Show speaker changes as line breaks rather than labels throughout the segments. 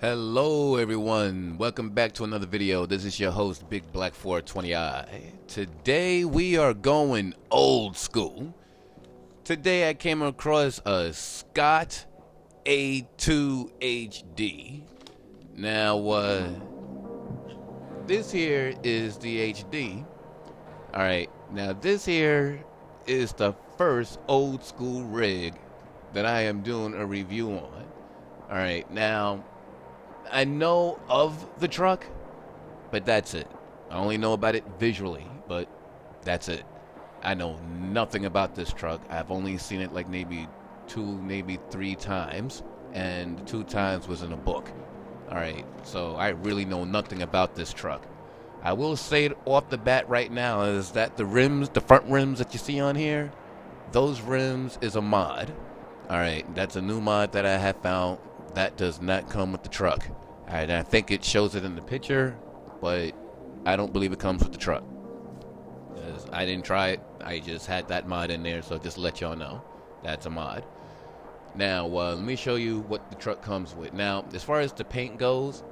Hello everyone, welcome back to another video. This is your host Big Black 420i. Today we are going old school. Today I came across a Scot A2HD. Now this here is the HD. Alright, now this here is the first old school rig that I am doing a review on. Alright, now I know of the truck, but that's it. I only know about it visually, but that's it. I know nothing about this truck. I've only seen it like maybe 3 times, and 2 times was in a book. Alright, so I really know nothing about this truck. I will say it off the bat right now is that the rims, the front rims that you see on here, those rims is a mod. Alright, that's a new mod that I have found. That does not come with the truck. Alright, I think it shows it in the picture, but I don't believe it comes with the truck. Because I didn't try it. I just had that mod in there, so just to let y'all know. That's a mod. Now, let me show you what the truck comes with. Now, as far as the paint goes,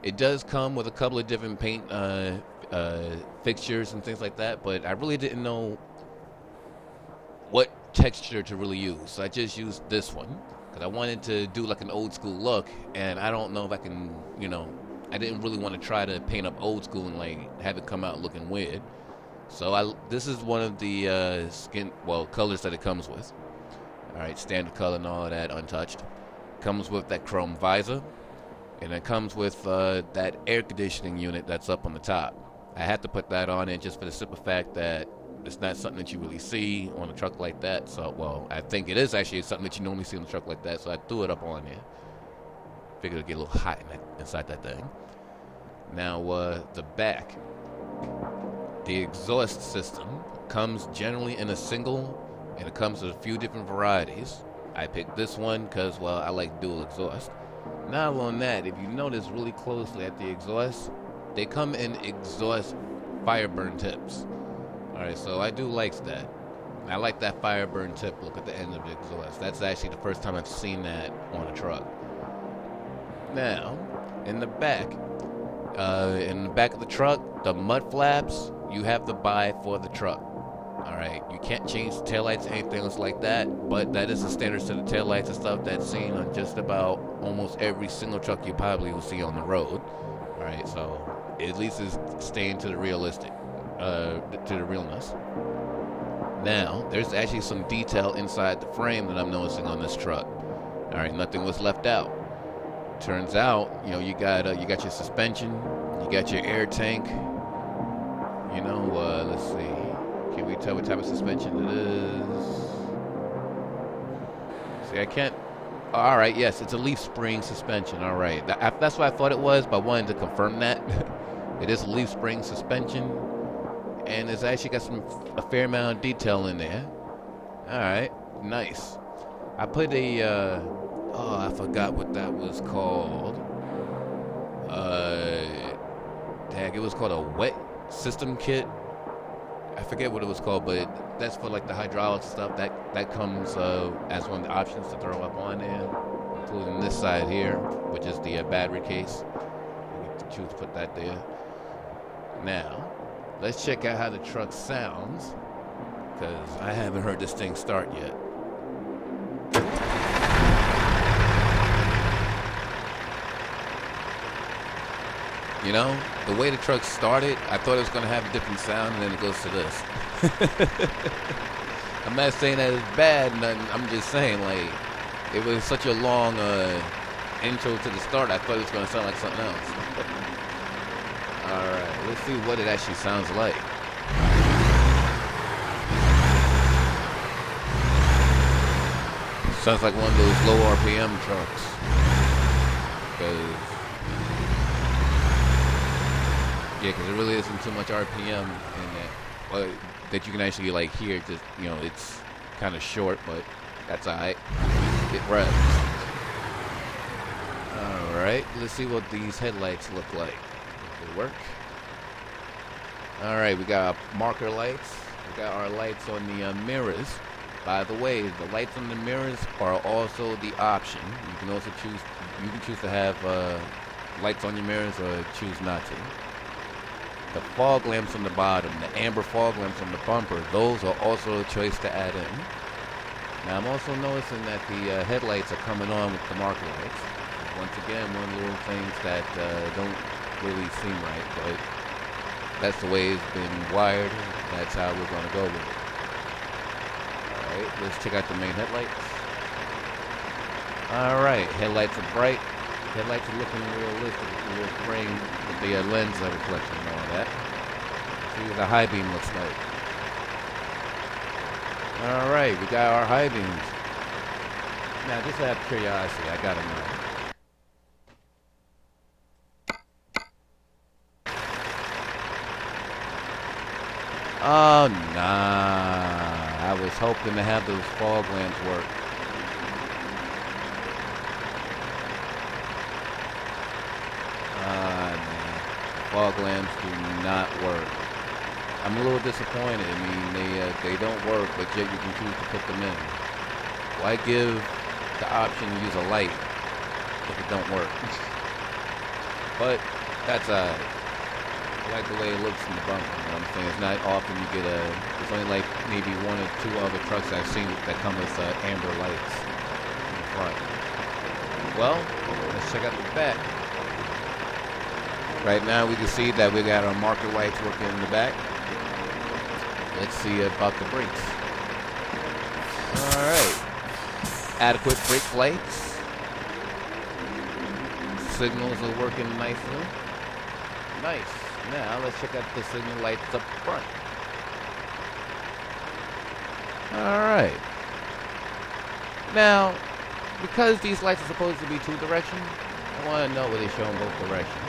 it does come with a couple of different paint fixtures and things like that, but I really didn't know what texture to really use. So I just used this one. I wanted to do like an old school look, and I don't know if I can, I didn't really want to try to paint up old school and like have it come out looking weird. So this is one of the colors that it comes with. Alright, standard color and all of that, untouched. Comes with that chrome visor, and it comes with that air conditioning unit that's up on the top. I had to put that on it just for the simple fact that it's not something that you really see on a truck like that. So, well, I think it is actually something that you normally see on a truck like that. So I threw it up on there. Figured it'd get a little hot inside that thing. Now, the back. The exhaust system comes generally in a single, and it comes with a few different varieties. I picked this one because, well, I like dual exhaust. Now on that, if you notice really closely at the exhaust, they come in exhaust fireburn tips. Alright, so I do like that. I like that fireburn tip look at the end of the exhaust. That's actually the first time I've seen that on a truck. Now, in the back of the truck, the mud flaps, you have to buy for the truck. Alright, you can't change the taillights, anything else like that, but that is the standard set of taillights and stuff that's seen on just about almost every single truck you probably will see on the road. Alright, so at least it's staying to the realistic. To the realness. Now, there's actually some detail inside the frame that I'm noticing on this truck. Alright, nothing was left out. Turns out, you got your suspension, you got your air tank. Let's see. Can we tell what type of suspension it is? See, I can't. Alright, yes, it's a leaf spring suspension. Alright, that's what I thought it was, but I wanted to confirm that. It is a leaf spring suspension. And it's actually got a fair amount of detail in there. Alright, nice. I put I forgot what that was called. It was called a wet system kit. I forget what it was called, but that's for like the hydraulic stuff. That comes as one of the options to throw up on there, including this side here, which is the battery case. You get to choose to put that there. Now, let's check out how the truck sounds, because I haven't heard this thing start yet. The way the truck started, I thought it was going to have a different sound, and then it goes to this. I'm not saying that it's bad, nothing. I'm just saying, like, it was such a long intro to the start, I thought it was going to sound like something else. Alright, let's see what it actually sounds like. Sounds like one of those low RPM trucks. Because there really isn't too much RPM in that. But that you can actually like hear. Just it's kind of short, but that's alright. It revs. Alright, let's see what these headlights look like. They work. Alright, we got marker lights. We got our lights on the mirrors. By the way, the lights on the mirrors are also the option. You can also choose. You can choose to have lights on your mirrors or choose not to. The fog lamps on the bottom, the amber fog lamps on the bumper, those are also a choice to add in. Now I'm also noticing that the headlights are coming on with the marker lights. Once again, one of the little things that don't really seem right, but that's the way it's been wired. That's how we're going to go with it. Alright, let's check out the main headlights. Alright, headlights are bright. Headlights are looking realistic with the little frame, with the lens reflection and all that. See what the high beam looks like. Alright, we got our high beams. Now, just out of curiosity, I gotta know. Oh, nah. I was hoping to have those fog lamps work. Man. Fog lamps do not work. I'm a little disappointed. I mean, they don't work, but yet you can choose to put them in. Why give the option to use a light if it don't work? But that's I like the way it looks in the bumper. You know what I'm saying? It's not often you get it's only like maybe one or two other trucks I've seen that come with amber lights in the front. Well, let's check out the back. Right now we can see that we got our marker lights working in the back. Let's see about the brakes. Alright. Adequate brake lights. Signals are working nicely. Nice. Now let's check out the signal lights up front. Alright. Now, because these lights are supposed to be two directions, I want to know where they show in both directions.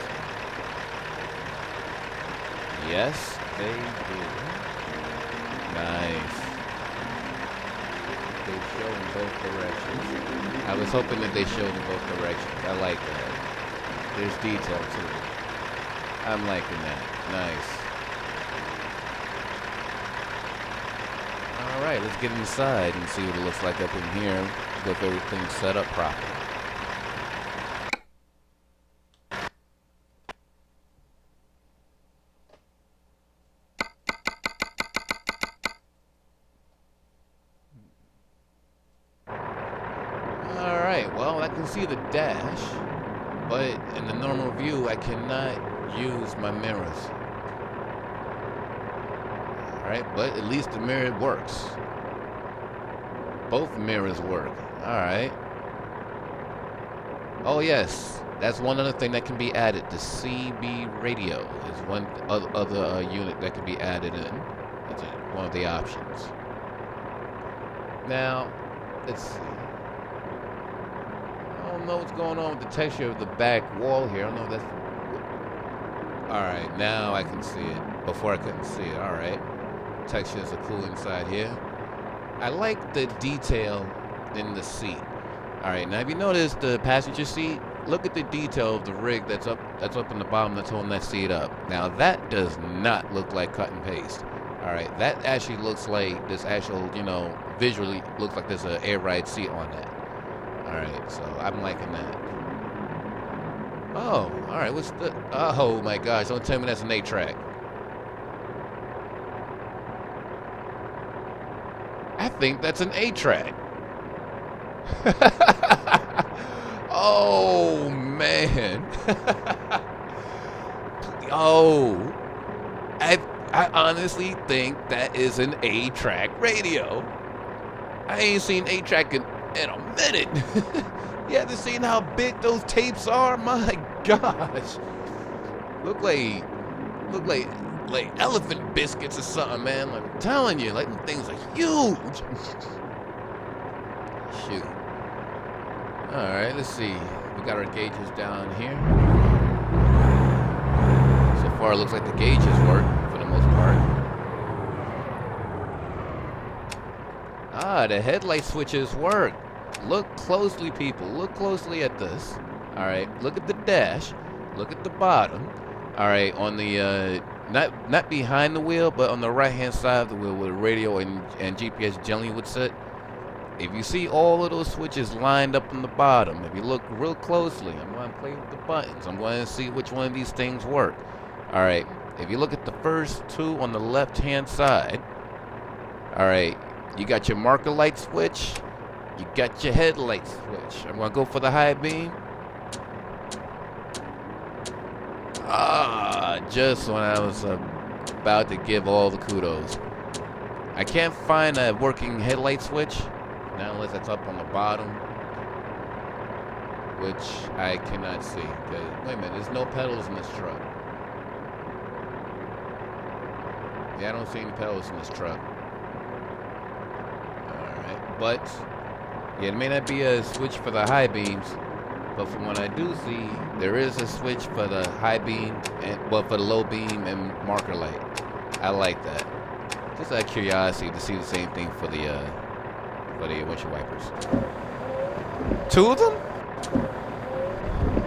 Yes, they do. Nice. They show in both directions. I was hoping that they showed in both directions. I like that. There's detail to it. I'm liking that. Nice. Alright, let's get inside and see what it looks like up in here with everything set up properly. Alright, well, I can see the dash, but in the normal view, I cannot use my mirrors. Alright, but at least the mirror works. Both mirrors work. Alright. Oh yes, that's one other thing that can be added. The CB radio is one other unit that can be added in. That's one of the options. Now, let's see. I don't know what's going on with the texture of the back wall here. I don't know if that's... Alright, now I can see it. Before I couldn't see it. Alright. Textures are cool inside here. I like the detail in the seat. Alright, now if you notice the passenger seat, look at the detail of the rig that's up in the bottom that's holding that seat up. Now that does not look like cut and paste. Alright, that actually looks like this actual, visually looks like there's an air ride seat on that. Alright, so I'm liking that. Oh, alright, what's the... Oh my gosh, don't tell me that's an 8-track. I think that's an 8-track. Oh, man. Oh. I honestly think that is an 8-track radio. I ain't seen 8-track in a minute. You haven't seen how big those tapes are? My gosh. Look like elephant biscuits or something, man. I'm telling you, like, things are huge. Shoot. Alright, let's see. We got our gauges down here. So far, it looks like the gauges work for the most part. Ah, the headlight switches work. Look closely, people. Look closely at this. Alright, look at the dash. Look at the bottom. Alright, on the not behind the wheel, but on the right hand side of the wheel where the radio and GPS generally would sit. If you see all of those switches lined up on the bottom, if you look real closely, I'm going to play with the buttons. I'm going to see which one of these things work. All right, if you look at the first two on the left-hand side, all right, you got your marker light switch, you got your headlight switch. I'm going to go for the high beam. Just when I was about to give all the kudos. I can't find a working headlight switch. Now unless it's up on the bottom, which I cannot see. Wait a minute, there's no pedals in this truck. Yeah, I don't see any pedals in this truck. Alright, but yeah, it may not be a switch for the high beams, but from what I do see, there is a switch for the high beam and for the low beam and marker light. I like that. Just out of curiosity to see the same thing for the windshield wipers. Two of them?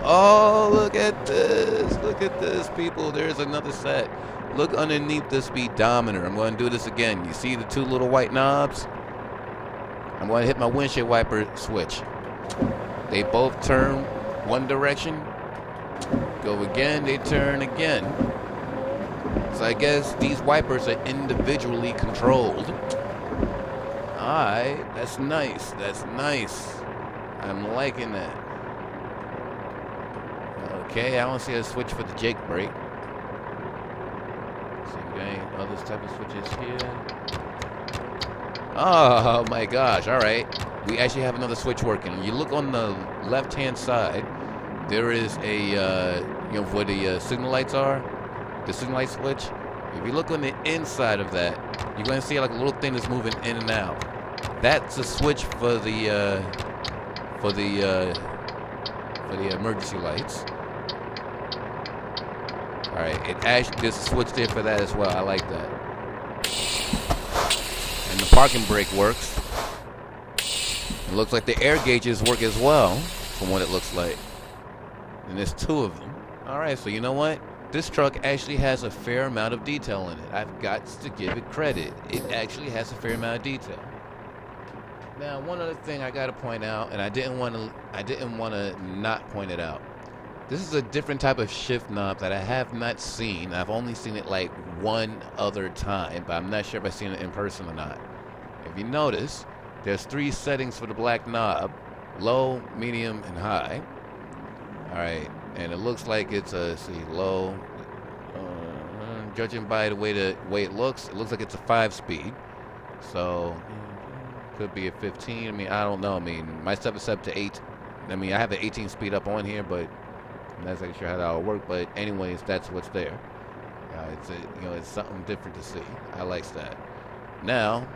Oh, look at this. Look at this, people. There's another set. Look underneath the speedometer. I'm going to do this again. You see the two little white knobs? I'm going to hit my windshield wiper switch. They both turn one direction. Go again, they turn again. So I guess these wipers are individually controlled. Alright, that's nice. That's nice. I'm liking that. Okay, I don't see a switch for the Jake brake. See if we got any other type of switches here. Oh my gosh, alright. We actually have another switch working. You look on the left-hand side, there is a, where the signal lights are, the signal light switch. If you look on the inside of that, you're going to see like a little thing that's moving in and out. That's a switch for the emergency lights. All right, it actually there's a switch there for that as well. I like that. And the parking brake works. It looks like the air gauges work as well, from what it looks like. And there's two of them. All right, so you know what? This truck actually has a fair amount of detail in it. I've got to give it credit. It actually has a fair amount of detail. Now, one other thing I got to point out, and I didn't want to not point it out. This is a different type of shift knob that I have not seen. I've only seen it like one other time, but I'm not sure if I've seen it in person or not. If you notice, there's 3 settings for the black knob: low, medium, and high. All right, and it looks like it's a low. Judging by the way it looks like it's a 5-speed. So could be a 15. I mean, I don't know. I mean, my stuff is set to 8. I mean, I have the 18 speed up on here, but I'm not exactly sure how that will work. But anyways, that's what's there. It's something different to see. I like that. Now,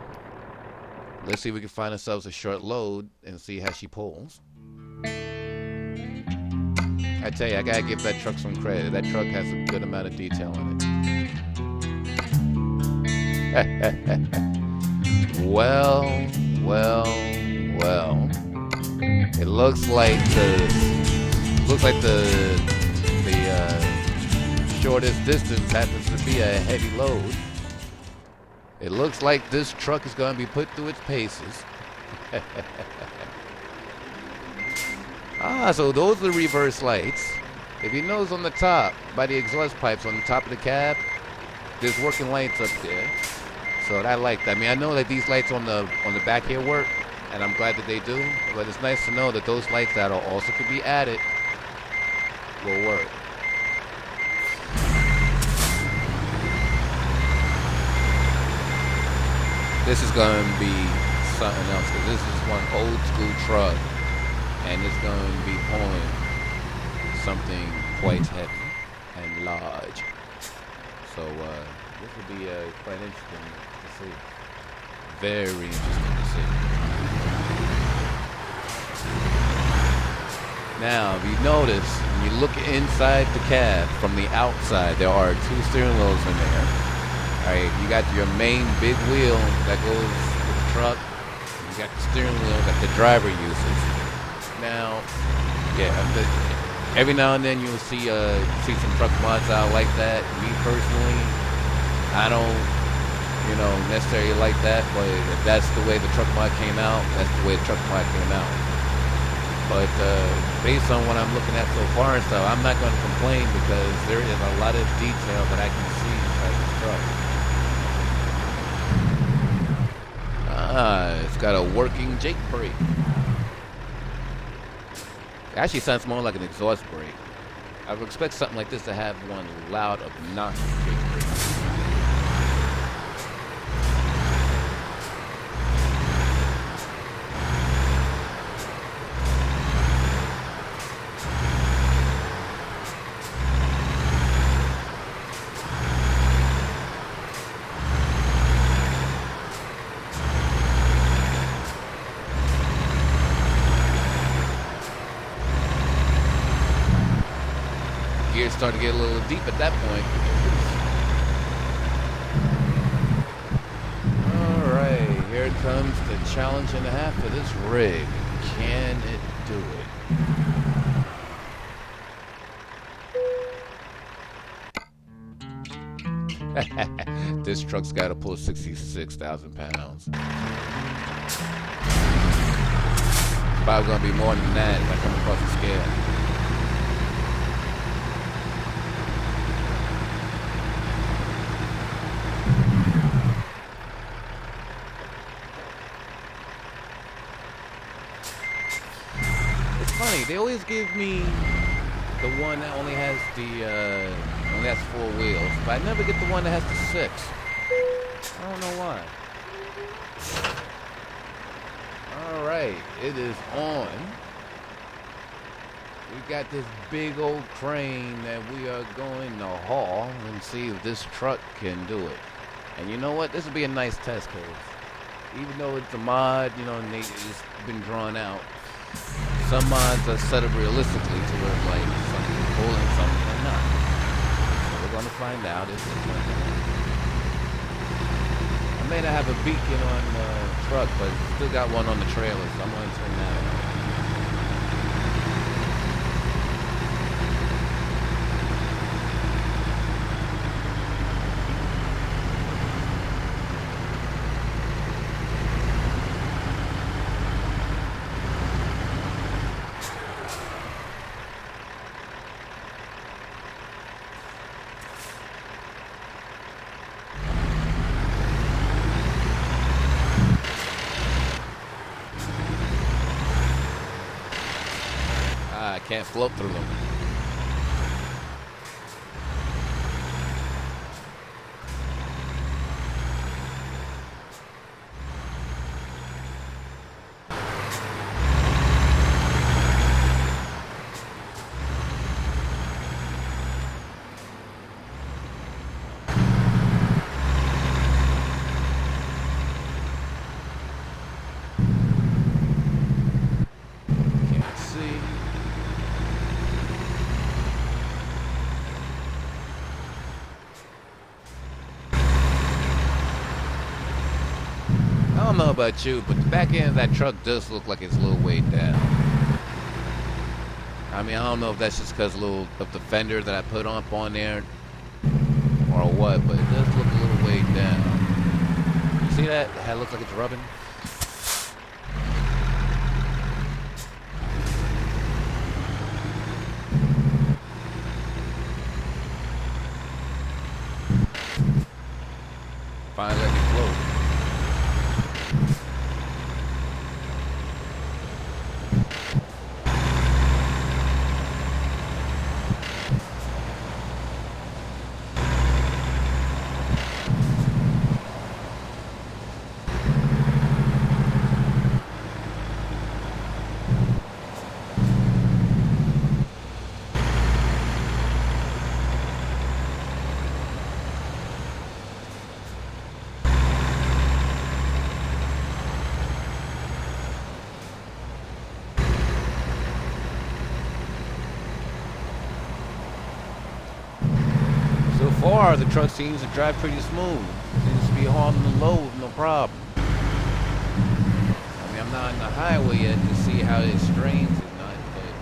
let's see if we can find ourselves a short load and see how she pulls. I tell you, I gotta give that truck some credit. That truck has a good amount of detail in it. Well. It looks like the shortest distance happens to be a heavy load. It looks like this truck is going to be put through its paces. So those are the reverse lights. If you notice on the top, by the exhaust pipes on the top of the cab, there's working lights up there. So I like that. I mean, I know that these lights on the back here work, and I'm glad that they do. But it's nice to know that those lights that also could be added will work. This is going to be something else, because this is one old school truck, and it's going to be pulling something quite heavy and large. So this will be quite interesting to see. Very interesting to see. Now, if you notice, when you look inside the cab from the outside, there are 2 steering wheels in there. All right, you got your main big wheel that goes with the truck. You got the steering wheel that the driver uses. Now, yeah, Every now and then you'll see some truck mods out like that. Me personally, I don't, necessarily like that. But if that's the way the truck mod came out, that's the way the truck mod came out. But based on what I'm looking at so far and stuff, I'm not going to complain because there is a lot of detail that I can see inside this truck. It's got a working Jake brake. It actually sounds more like an exhaust brake. I would expect something like this to have one loud, obnoxious Jake brake. Gears start to get a little deep at that point. Alright, here comes the challenge and a half for this rig. Can it do it? This truck's got to pull 66,000 pounds. It's probably going to be more than that if I come across the scale. Funny, they always give me the one that only has only has 4 wheels, but I never get the one that has the 6. I don't know why. Alright, it is on. We got this big old crane that we are going to haul and see if this truck can do it. And you know what? This will be a nice test case. Even though it's a mod, and it's been drawn out. Some mods are set up realistically to where like something's pulling, something or not. So we're gonna find out if it's going to happen. I may not have a beacon on the truck, but still got one on the trailer, so I'm gonna turn that on. I can't float through them. I don't know about you, but the back end of that truck does look like it's a little weighed down. I mean, I don't know if that's just because of the fender that I put up on there or what, but it does look a little weighed down. You see that? How it looks like it's rubbing? Finally let me float. So far, the truck seems to drive pretty smooth. Seems to be hauling the load with no problem. I mean, I'm not on the highway yet to see how it strains or not, but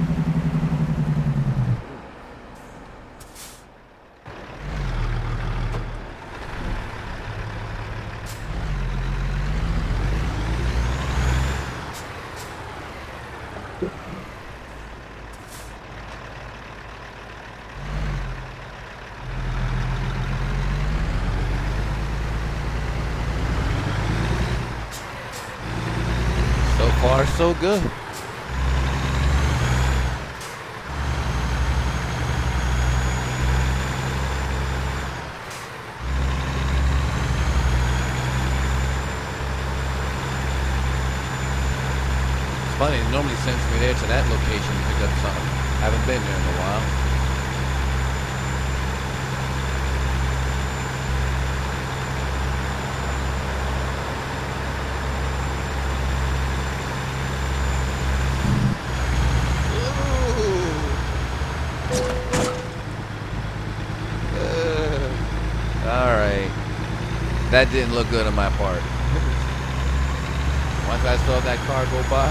far, so good. It's funny, it normally sends me there to that location to pick up something. I haven't been there in a while. Alright. That didn't look good on my part. Once I saw that car go by,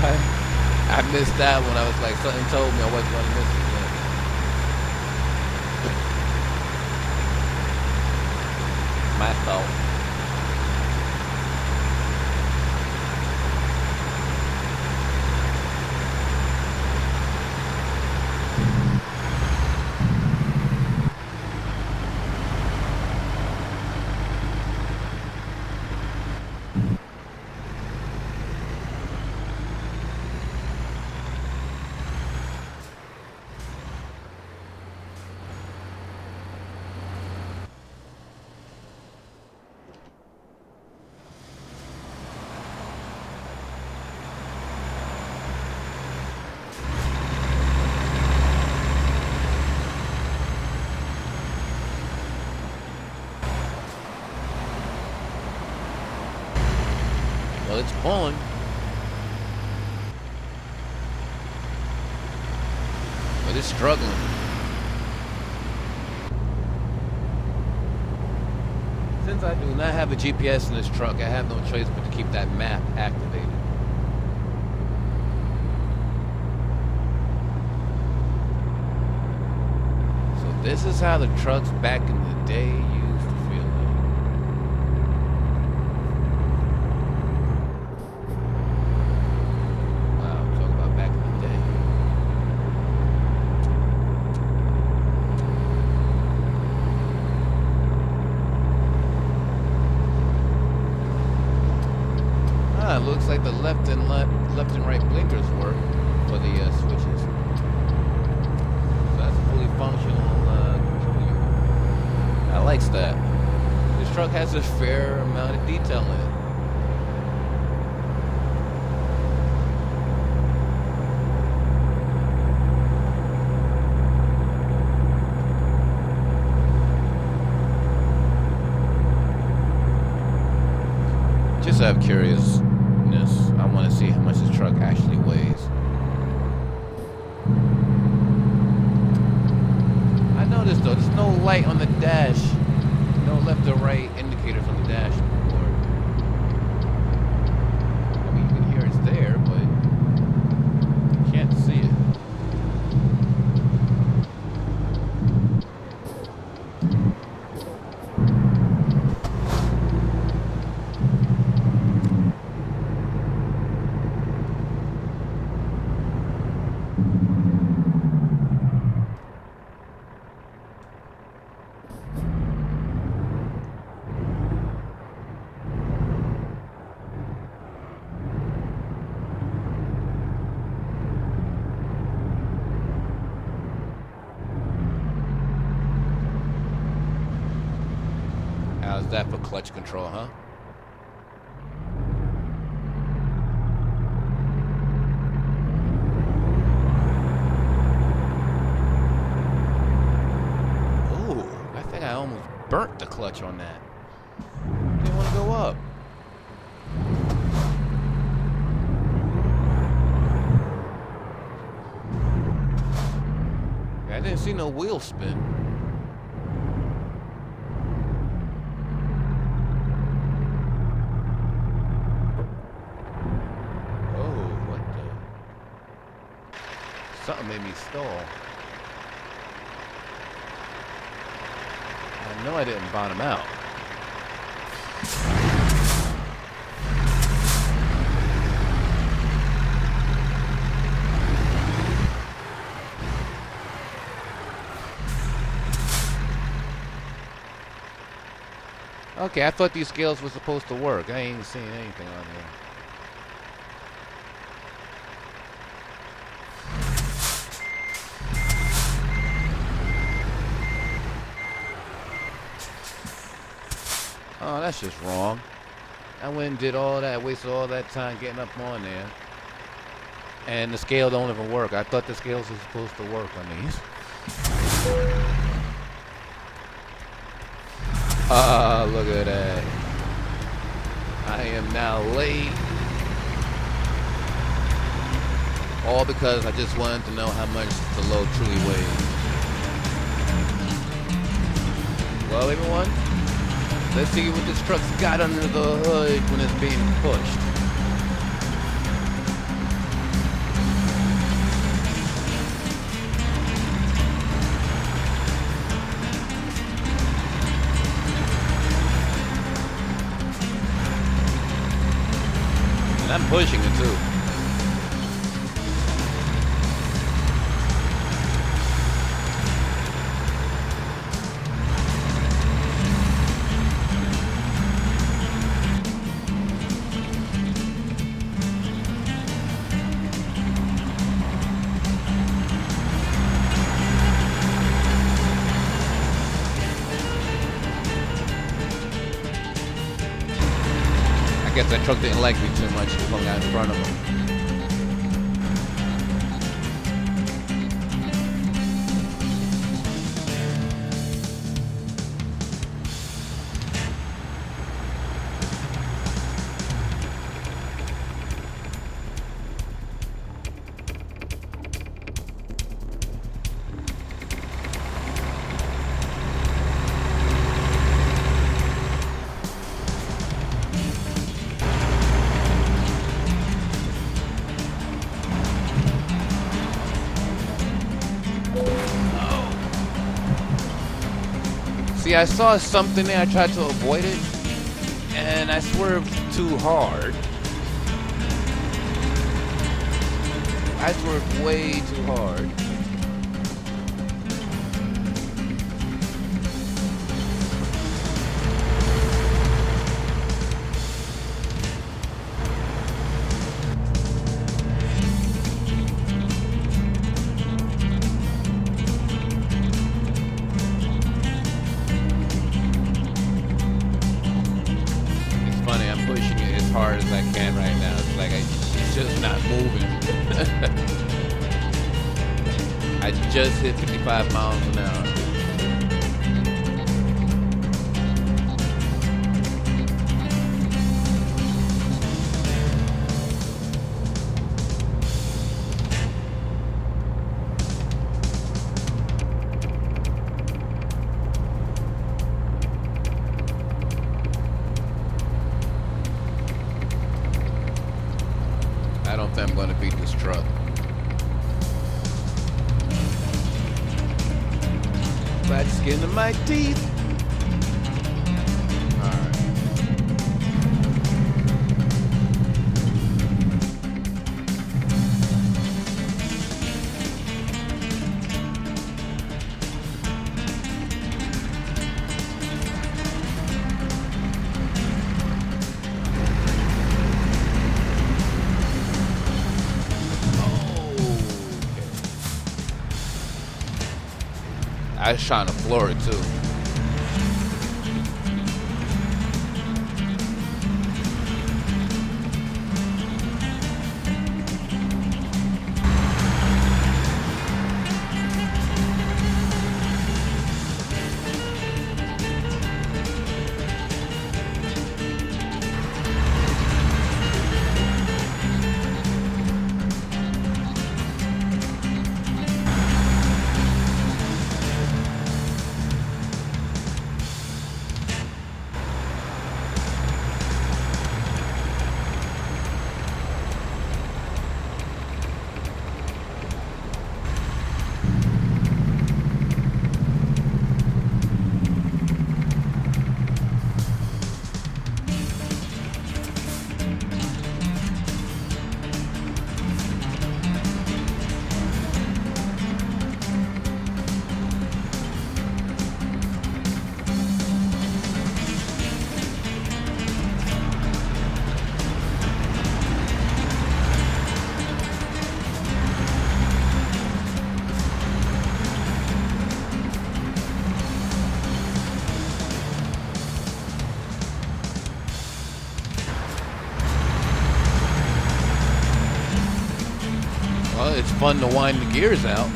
I missed that one. I was like, something told me I wasn't going to miss it again. My fault. Well, it's pulling. But it's struggling. Since I do not have a GPS in this truck, I have no choice but to keep that map activated. So this is how the trucks back in the day used to feel like. Wow, talk about back in the day. It looks like the left and right blinkers work for the switches. So that's a fully functional computer. I likes that. This truck has a fair amount of detail in it. Just out of curious. I want to see how much this truck actually weighs. I noticed though, there's no light on the dash, no left or right indicators on the dashboard. I mean, you can hear it's there, but you can't see it. How's that for clutch control, huh? Ooh, I think I almost burnt the clutch on that. Didn't want to go up. I didn't see no wheel spin. Something made me stall. I know I didn't bottom out. Okay, I thought these scales were supposed to work. I ain't seen anything on here. Oh, that's just wrong. I went and did all that, wasted all that time getting up on there. And the scale don't even work. I thought the scales were supposed to work on these. Ah, look at that. I am now late. All because I just wanted to know how much the load truly weighs. Well, everyone, let's see what this truck's got under the hood when it's being pushed. And I'm pushing it too. I guess that truck didn't like me too much when I got in front of him. See, I saw something there, I tried to avoid it, and I swerved too hard. I swerved way too hard. I'm pushing it as hard as I can right now. It's like it's just not moving. I just hit 55 miles an hour. I don't think I'm going to beat this truck. But skin in my teeth. Alright. I was trying to floor it too. it's fun to wind the gears out.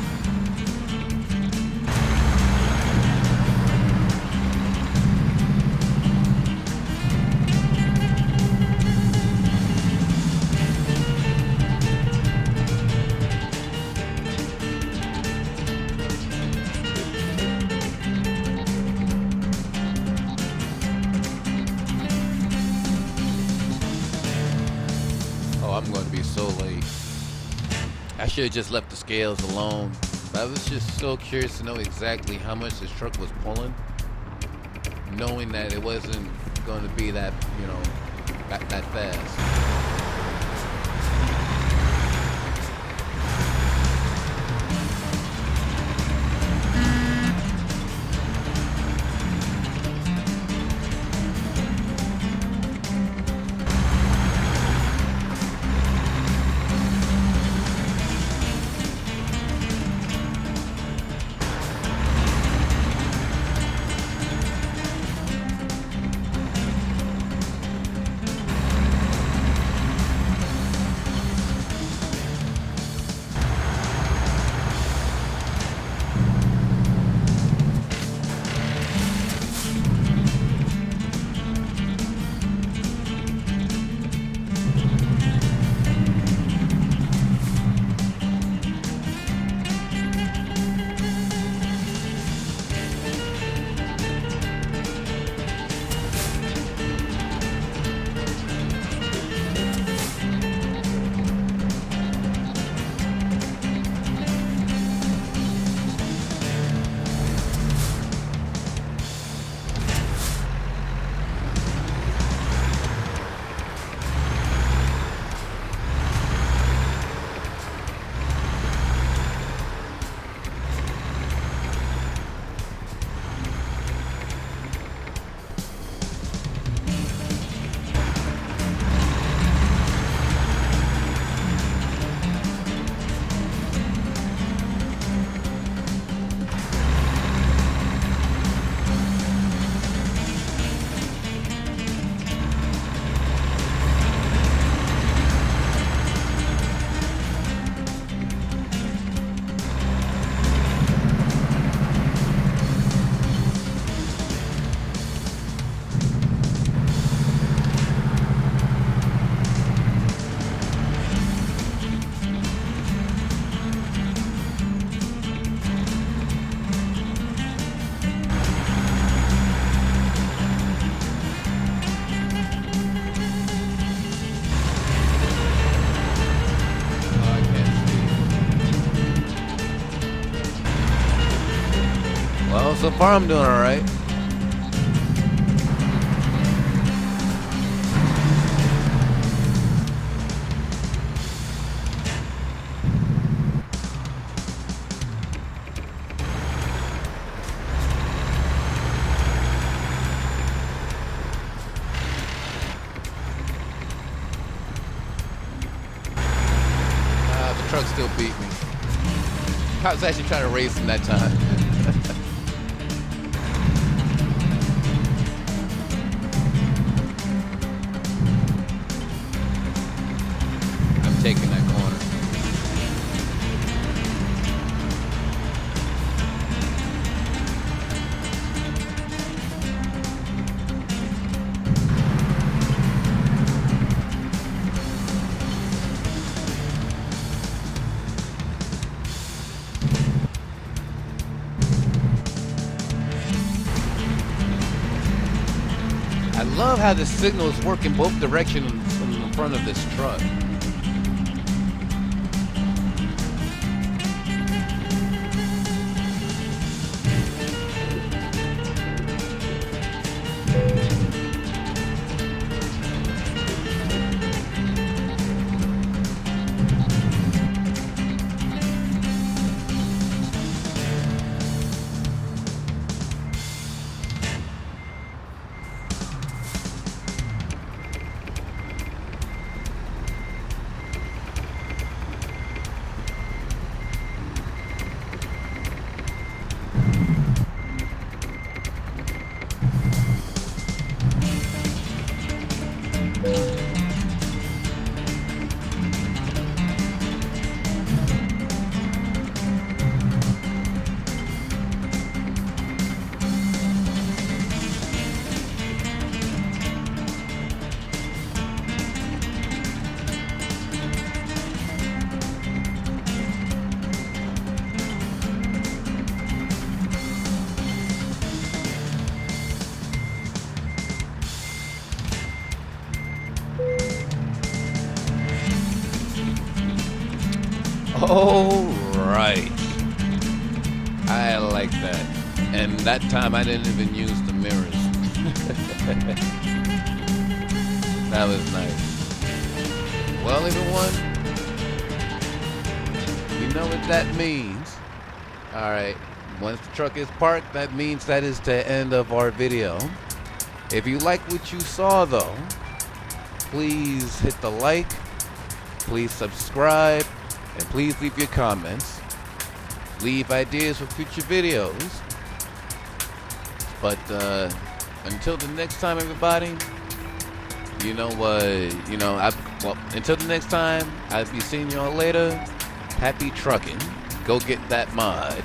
Oh, I'm going to be so late. I should have just left the scales alone. But I was just so curious to know exactly how much this truck was pulling, knowing that it wasn't going to be that, that fast. Well, so far I'm doing all right. The truck still beat me. I was actually trying to race him that time. Taking that corner. I love how the signals work in both directions from the front of this truck. All right. I like that. And that time I didn't even use the mirrors. That was nice. Well, everyone, you know what that means. All right. Once the truck is parked, that means that is the end of our video. If you like what you saw, though, please hit the like, please subscribe, and please leave your comments. Leave ideas for future videos. But until the next time, everybody, you know what? Until the next time, I'll be seeing y'all later. Happy trucking. Go get that mod.